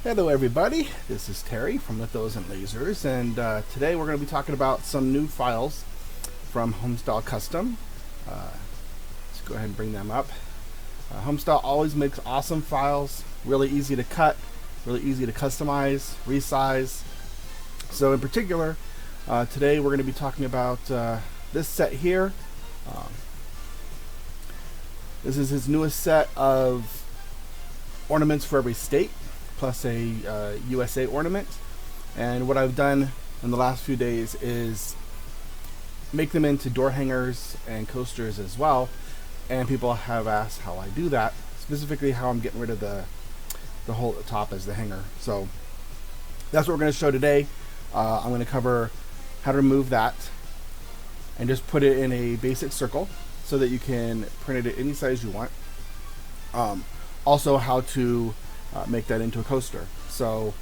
Hello everybody, this is Terry from Lithos and Lasers, and today we're going to be talking about some new files from Homestyle Custom. Let's go ahead and bring them up. Homestyle always makes awesome files, really easy to cut, really easy to customize, resize. So in particular, today we're going to be talking about this set here. This is his newest set of ornaments for every state, plus a USA ornament. And what I've done in the last few days is make them into door hangers and coasters as well. And people have asked how I do that, specifically how I'm getting rid of the hole at the top as the hanger. So that's what we're going to show today. I'm going to cover how to remove that and just put it in a basic circle so that you can print it at any size you want. Also how to make that into a coaster. So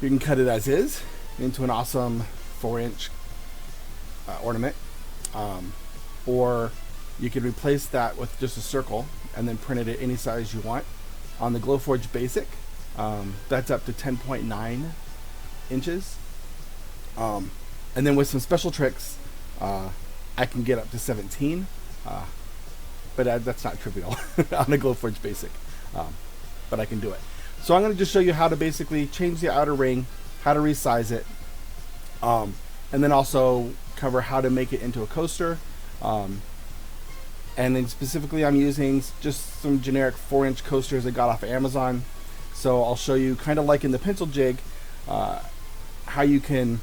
you can cut it as is into an awesome 4-inch ornament, or you could replace that with just a circle and then print it at any size you want. On the Glowforge Basic, that's up to 10.9 inches. And then with some special tricks, I can get up to 17, but that's not trivial on the Glowforge Basic. But I can do it. So I'm going to just show you how to basically change the outer ring, how to resize it, and then also cover how to make it into a coaster. And then specifically I'm using just some generic 4-inch coasters I got off of Amazon. So I'll show you, kind of like in the pencil jig, how you can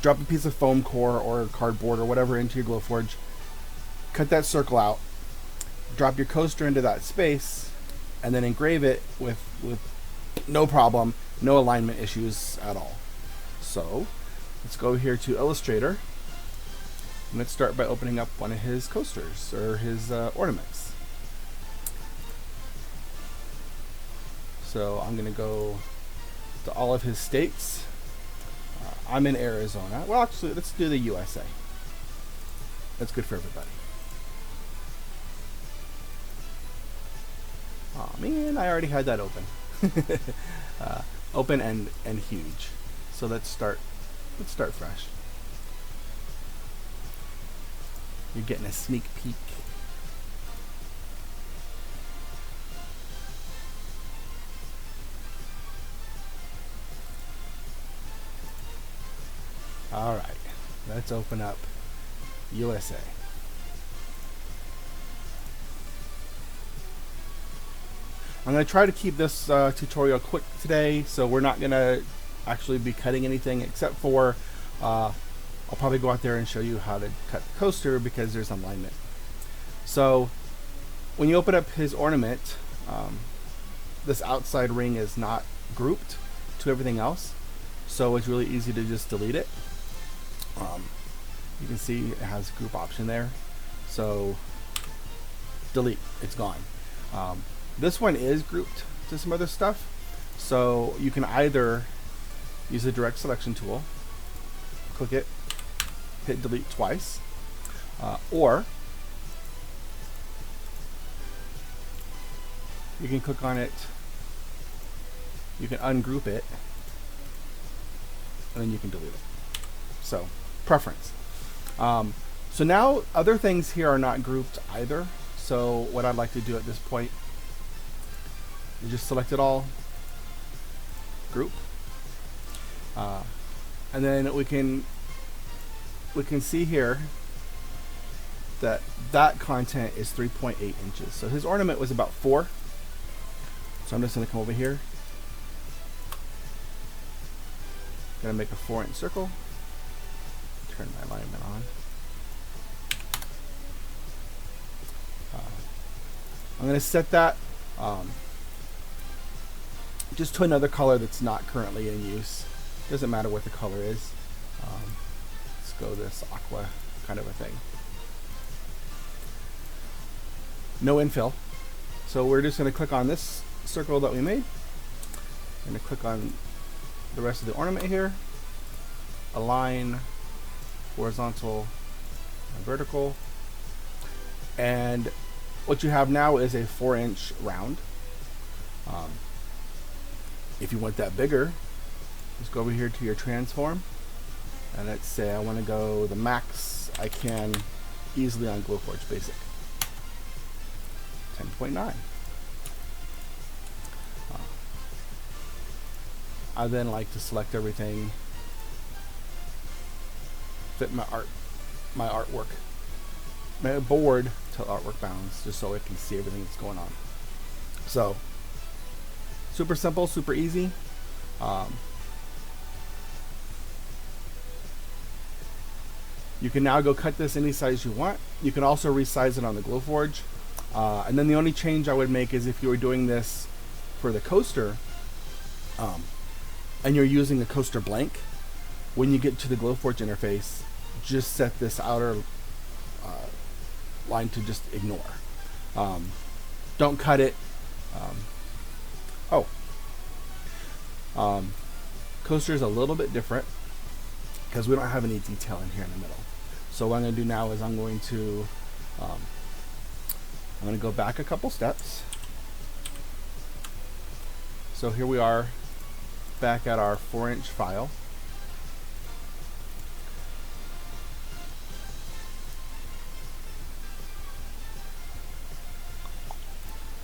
drop a piece of foam core or cardboard or whatever into your Glowforge, cut that circle out, drop your coaster into that space, and then engrave it with no problem, no alignment issues at all. So let's go here to Illustrator, and let's start by opening up one of his coasters or his ornaments. So I'm going to go to all of his states. I'm in Arizona. Well, actually, let's do the USA. That's good for everybody. Oh man, I already had that open. Open and huge. So let's start fresh. You're getting a sneak peek. All right, let's open up USA. I'm going to try to keep this tutorial quick today, so we're not going to actually be cutting anything except for I'll probably go out there and show you how to cut the coaster because there's alignment. So when you open up his ornament, this outside ring is not grouped to everything else, so it's really easy to just delete it. You can see it has a group option there, so delete, it's gone. This one is grouped to some other stuff, so you can either use the direct selection tool, click it, hit delete twice, or you can click on it, you can ungroup it, and then you can delete it. So preference. So now other things here are not grouped either, so what I'd like to do at this point, you just select it all, group, and then we can see here that content is 3.8 inches. So his ornament was about 4. So I'm just going to come over here, going to make a 4-inch circle, turn my alignment on. I'm going to set that just to another color that's not currently in use. Doesn't matter what the color is. Let's go this aqua kind of a thing. No infill. So we're just going to click on this circle that we made. I'm going to click on the rest of the ornament here. Align, horizontal, and vertical. And what you have now is a 4-inch round. If you want that bigger, just go over here to your transform, and let's say I want to go the max I can easily on Glowforge Basic. 10.9. I then like to select everything, fit my artwork, my board to artwork bounds, just so I can see everything that's going on. So, super simple, super easy. You can now go cut this any size you want. You can also resize it on the Glowforge. And then the only change I would make is if you were doing this for the coaster, and you're using the coaster blank, when you get to the Glowforge interface, just set this outer line to just ignore. Don't cut it. Coaster is a little bit different because we don't have any detail in here in the middle. So what I'm going to do now is I'm going to go back a couple steps. So here we are back at our 4-inch file.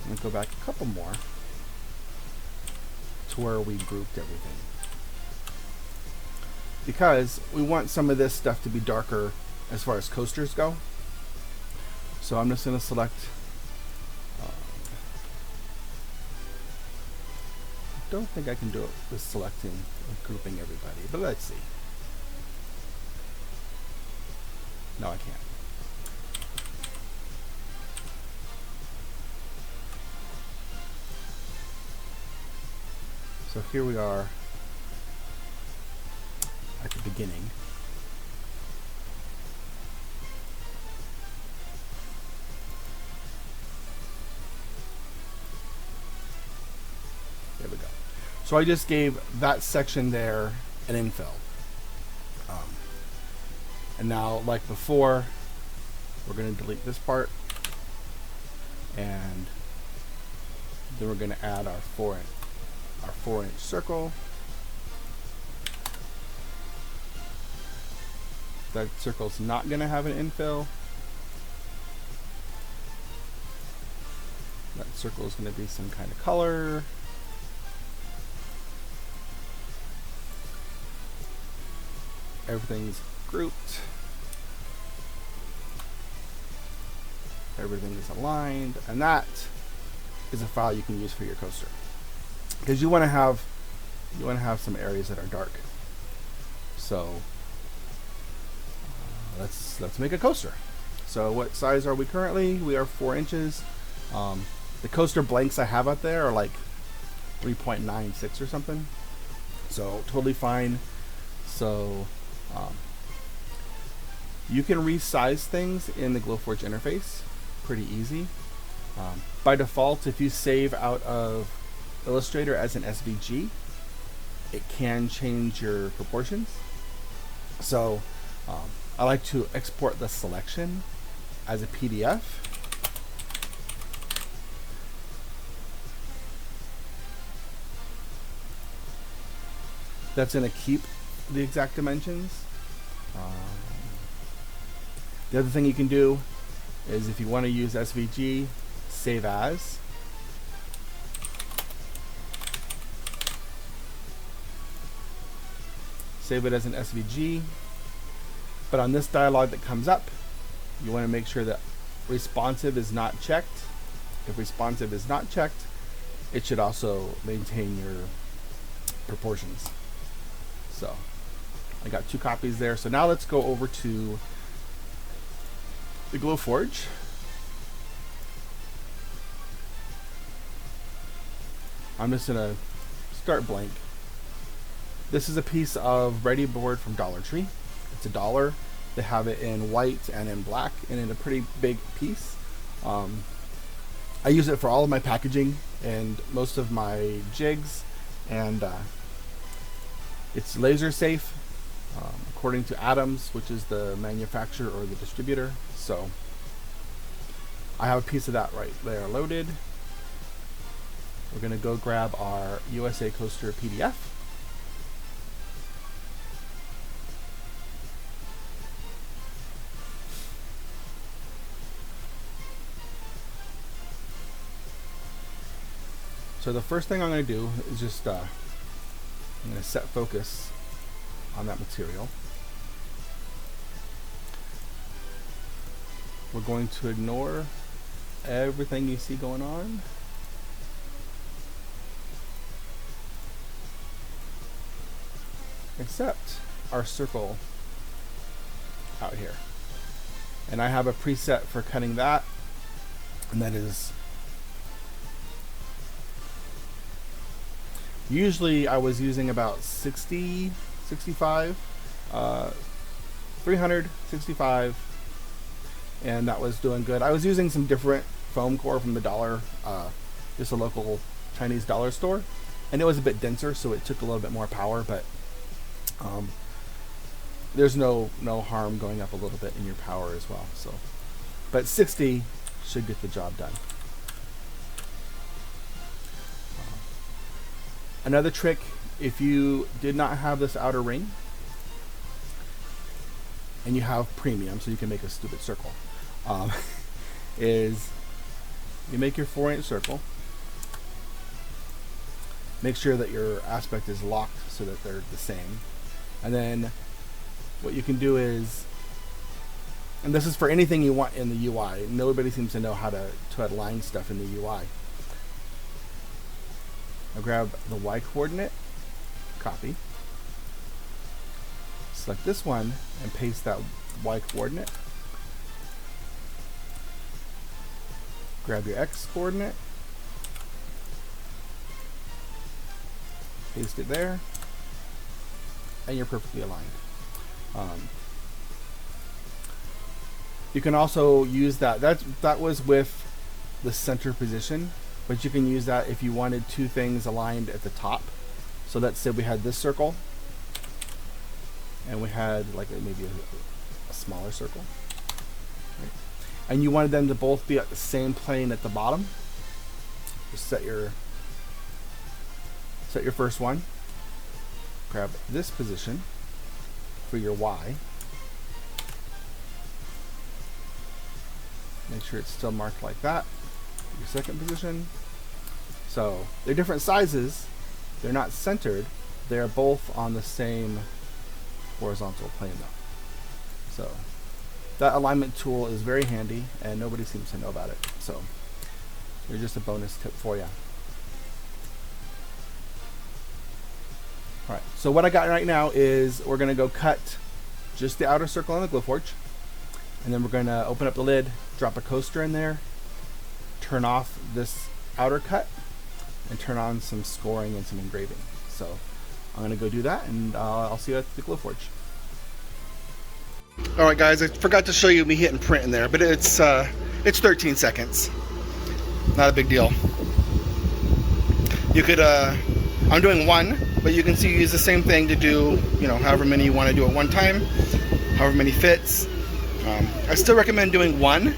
I'm going to go back a couple more to where we grouped everything, because we want some of this stuff to be darker as far as coasters go. So I'm just going to select, I don't think I can do it with selecting and grouping everybody, but let's see. No, I can't. So here we are at the beginning. There we go. So I just gave that section there an infill. And now, like before, we're going to delete this part, and then we're going to add our 4-inch circle. That circle's not going to have an infill. That circle is going to be some kind of color. Everything's grouped. Everything is aligned, and that is a file you can use for your coaster, because you want to have some areas that are dark. So let's make a coaster. So what size are we currently? We are 4 inches. The coaster blanks I have out there are like 3.96 or something, so totally fine. So you can resize things in the Glowforge interface pretty easy. By default, if you save out of Illustrator as an SVG, it can change your proportions. So I like to export the selection as a PDF. That's going to keep the exact dimensions. The other thing you can do is, if you want to use SVG, save as. Save it as an SVG. But on this dialog that comes up, you want to make sure that responsive is not checked. If responsive is not checked, it should also maintain your proportions. So I got 2 copies there. So now let's go over to the Glowforge. I'm just going to start blank. This is a piece of ready board from Dollar Tree. It's $1. They have it in white and in black, and in a pretty big piece. I use it for all of my packaging and most of my jigs, and it's laser safe according to Adams, which is the manufacturer or the distributor. So I have a piece of that right there loaded. we're going to go grab our USA coaster PDF. So the first thing I'm going to do is just I'm going to set focus on that material. We're going to ignore everything you see going on. Except our circle out here. And I have a preset for cutting that, and that is, usually I was using about 60, 65, 365, and that was doing good. I was using some different foam core from the dollar, just a local Chinese dollar store, and it was a bit denser, so it took a little bit more power, but there's no harm going up a little bit in your power as well. So, but 60 should get the job done. Another trick, if you did not have this outer ring and you have premium, so you can make a stupid circle, is you make your 4-inch circle. Make sure that your aspect is locked so that they're the same. And then what you can do is, and this is for anything you want in the UI, nobody seems to know how to align stuff in the UI. I'll grab the Y coordinate, copy, select this one and paste that Y coordinate. Grab your X coordinate, paste it there, and you're perfectly aligned. You can also use that. That was with the center position, but you can use that if you wanted two things aligned at the top. So let's say we had this circle, and we had like maybe a smaller circle, right? And you wanted them to both be at the same plane at the bottom. Just set your first one. Grab this position for your Y. Make sure it's still marked like that. Your second position. So they're different sizes. They're not centered. They're both on the same horizontal plane though. So that alignment tool is very handy and nobody seems to know about it. So here's just a bonus tip for you. Alright, so what I got right now is we're going to go cut just the outer circle on the Glowforge, and then we're going to open up the lid, drop a coaster in there, turn off this outer cut, and turn on some scoring and some engraving. So I'm going to go do that, and I'll see you at the Glowforge. Alright guys, I forgot to show you me hitting print in there, but it's 13 seconds. Not a big deal. You could, I'm doing one, but you can see you use the same thing to do, you know, however many you want to do at one time, however many fits. I still recommend doing one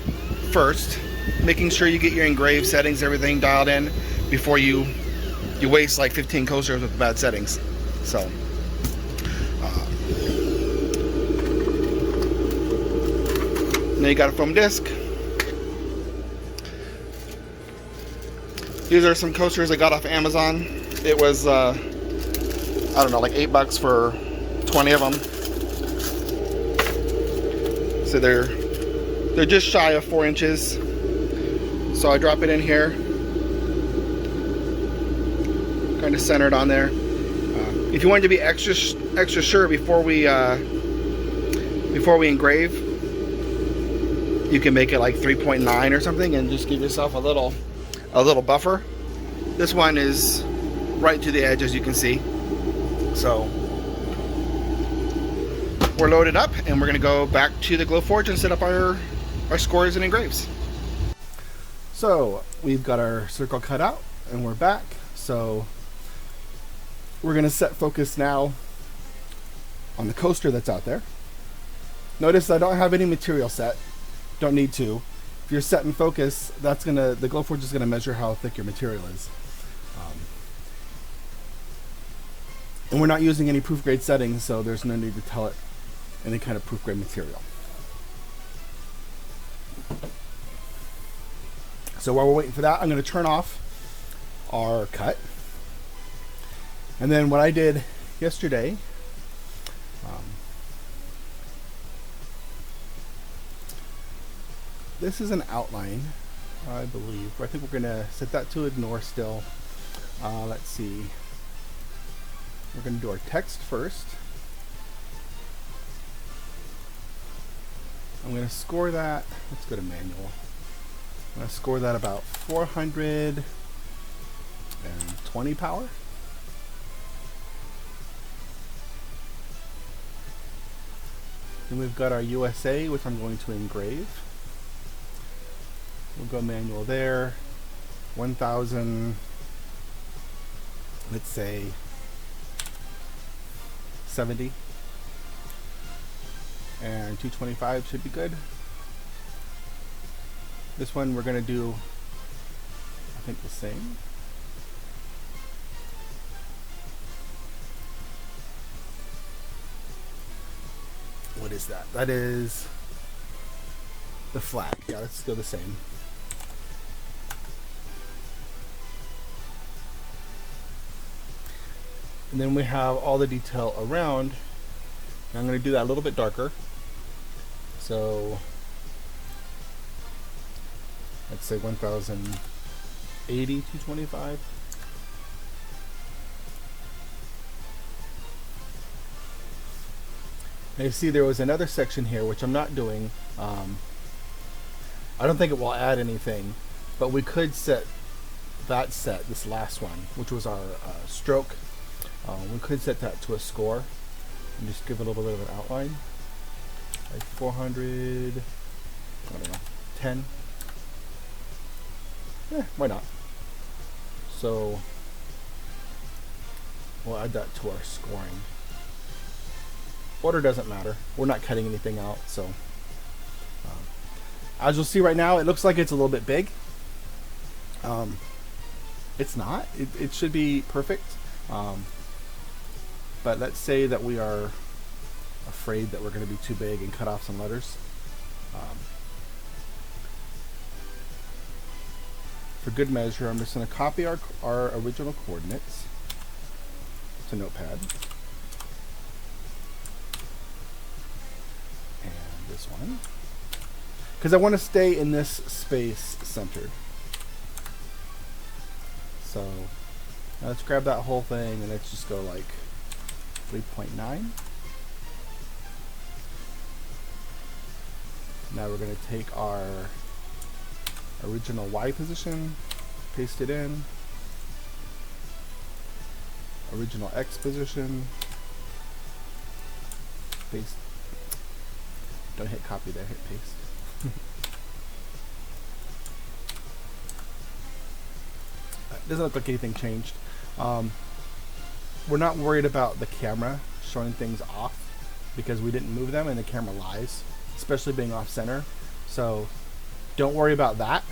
first, making sure you get your engraved settings, everything dialed in before you waste like 15 coasters with bad settings. So now you got a foam disc. These are some coasters I got off Amazon. It was I don't know, like $8 for 20 of them. So they're just shy of 4 inches. So I drop it in here, kind of centered on there. If you wanted to be extra sure before we engrave, you can make it like 3.9 or something, and just give yourself a little buffer. This one is right to the edge, as you can see. So we're loaded up, and we're going to go back to the Glowforge and set up our scores and engraves. So we've got our circle cut out, and we're back. So we're going to set focus now on the coaster that's out there. Notice I don't have any material set. Don't need to. If you're setting focus, the Glowforge is going to measure how thick your material is. Um, and we're not using any proof grade settings, so there's no need to tell it any kind of proof grade material. So while we're waiting for that, I'm going to turn off our cut. And then what I did yesterday, this is an outline, I believe. I think we're going to set that to ignore still. Let's see. We're going to do our text first. I'm going to score that. Let's go to manual. I'm going to score that about 420 power. Then we've got our USA, which I'm going to engrave. We'll go manual there. 1000, let's say 70. And 225 should be good. This one we're going to do, I think, the same. What is that? That is the flag. Yeah, let's go the same. And then we have all the detail around. And I'm going to do that a little bit darker. So let's say 1080, 225. Now you see there was another section here which I'm not doing. I don't think it will add anything, but we could set that this last one, which was our stroke. We could set that to a score and just give it a little bit of an outline, like 400, I don't know, 10. Yeah, why not? So we'll add that to our scoring. Order doesn't matter. We're not cutting anything out, so as you'll see right now, it looks like it's a little bit big. It's not. It should be perfect. But let's say that we are afraid that we're going to be too big and cut off some letters. For good measure, I'm just going to copy our original coordinates to Notepad. And this one. Because I want to stay in this space centered. So now let's grab that whole thing and let's just go like 3.9. Now we're going to take our original Y position, paste it in, original X position, paste, don't hit copy there, hit paste. Doesn't look like anything changed. We're not worried about the camera showing things off because we didn't move them and the camera lies, especially being off center. So don't worry about that.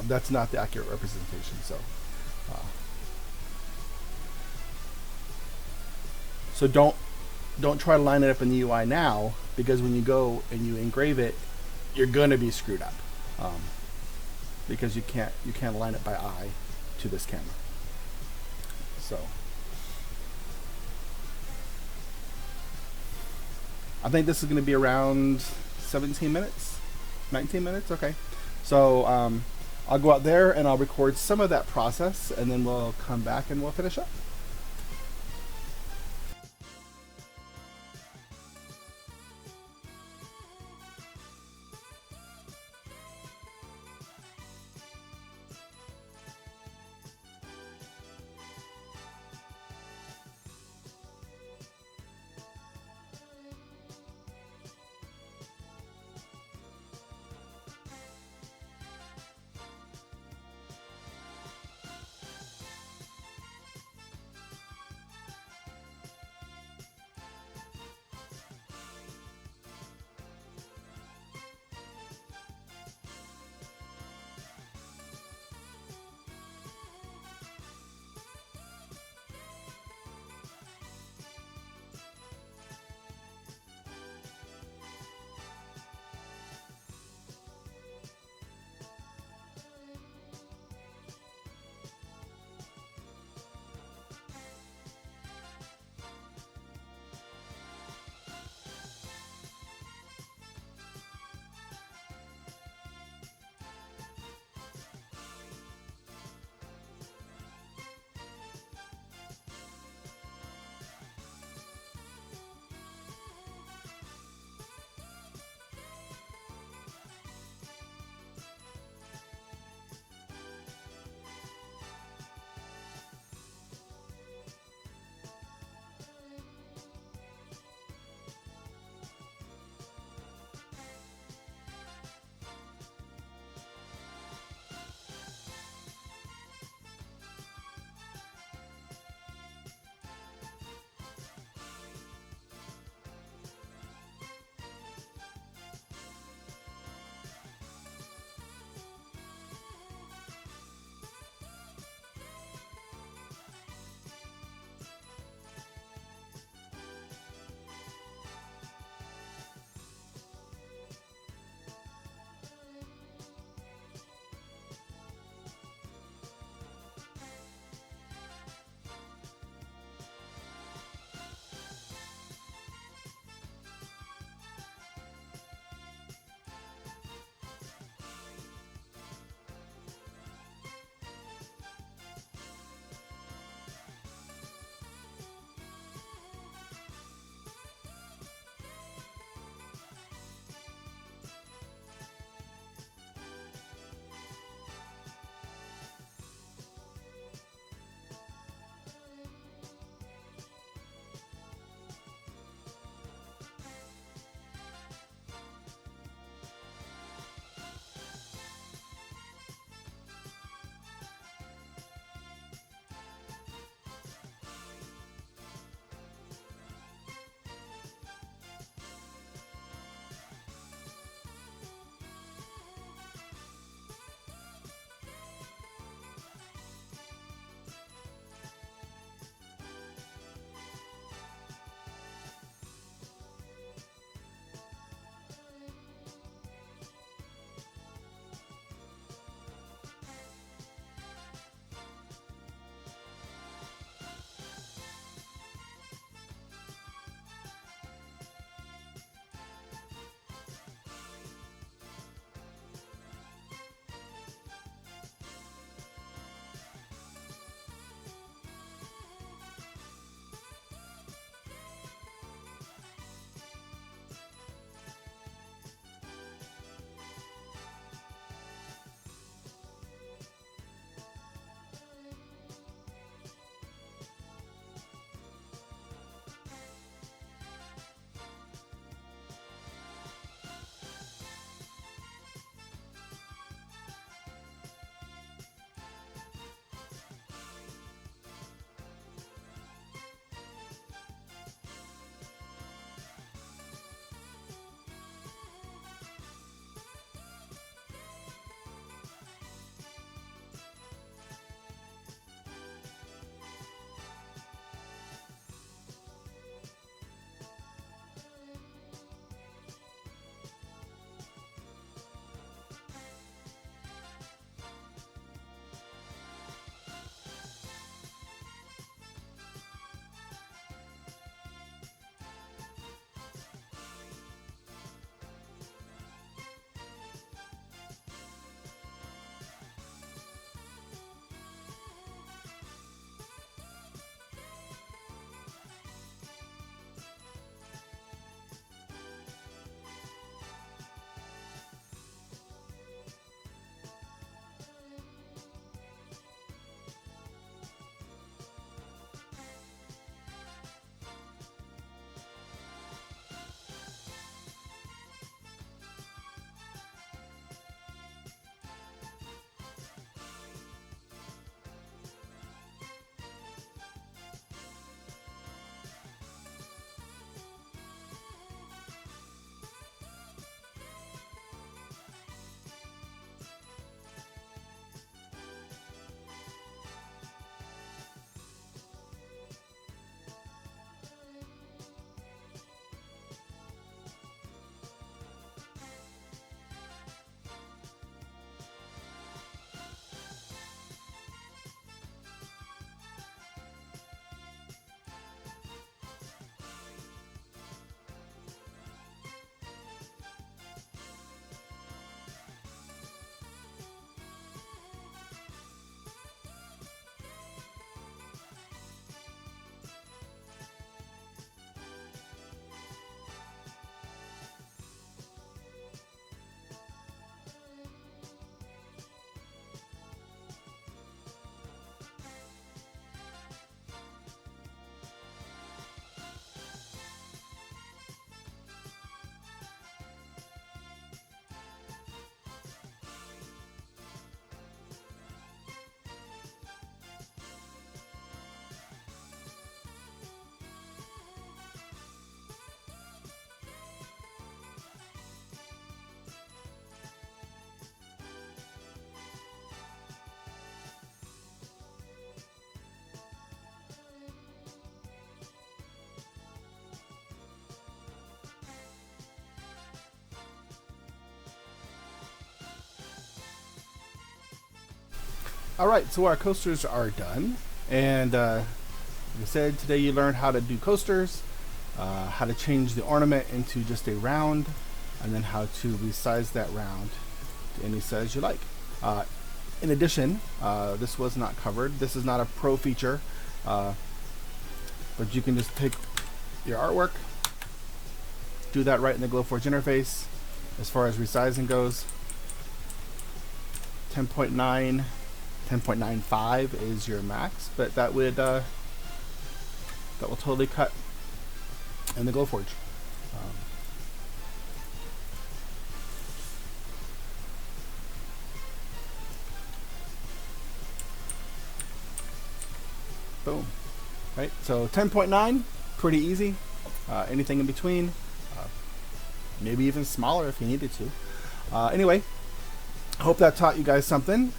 That's not the accurate representation. So don't try to line it up in the UI now, because when you go and you engrave it, you're gonna be screwed up, because you can't line it by eye to this camera. So I think this is going to be around 17 minutes, 19 minutes. Okay, so I'll go out there and I'll record some of that process, and then we'll come back and we'll finish up. Alright, so our coasters are done, and like I said, today you learned how to do coasters, how to change the ornament into just a round, and then how to resize that round to any size you like. In addition, this was not covered. This is not a pro feature, but you can just take your artwork, do that right in the Glowforge interface. As far as resizing goes, 10.9, 10.95 is your max, but that will totally cut in the Glowforge. Boom. Right, so 10.9, pretty easy. Anything in between, maybe even smaller if you needed to. Anyway, I hope that taught you guys something.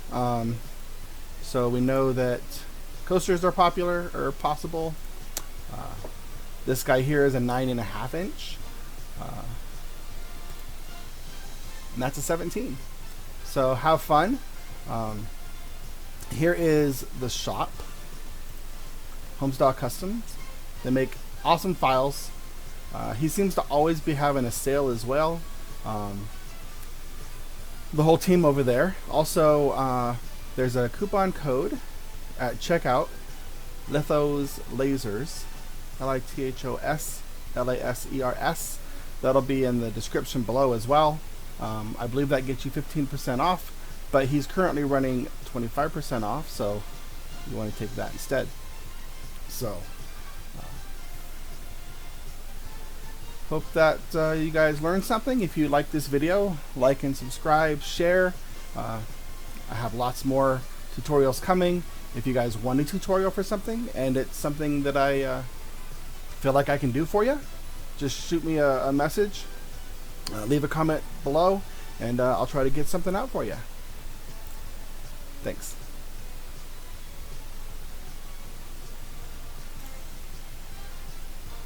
So we know that coasters are popular or possible. This guy here is a 9.5 inch, and that's a 17. So have fun. Here is the shop, Homestyle Customs. They make awesome files. He seems to always be having a sale as well. The whole team over there. Also, there's a coupon code at checkout, Lithos Lasers, Lithos Lasers. That'll be in the description below as well. I believe that gets you 15% off, but he's currently running 25% off, so you want to take that instead. So, hope that you guys learned something. If you like this video, like and subscribe, share. I have lots more tutorials coming. If you guys want a tutorial for something and it's something that I feel like I can do for you, just shoot me a message, leave a comment below, and I'll try to get something out for you. Thanks.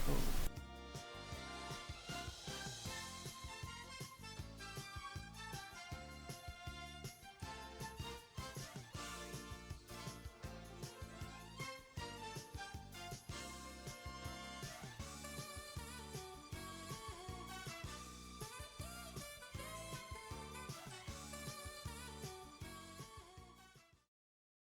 Oh.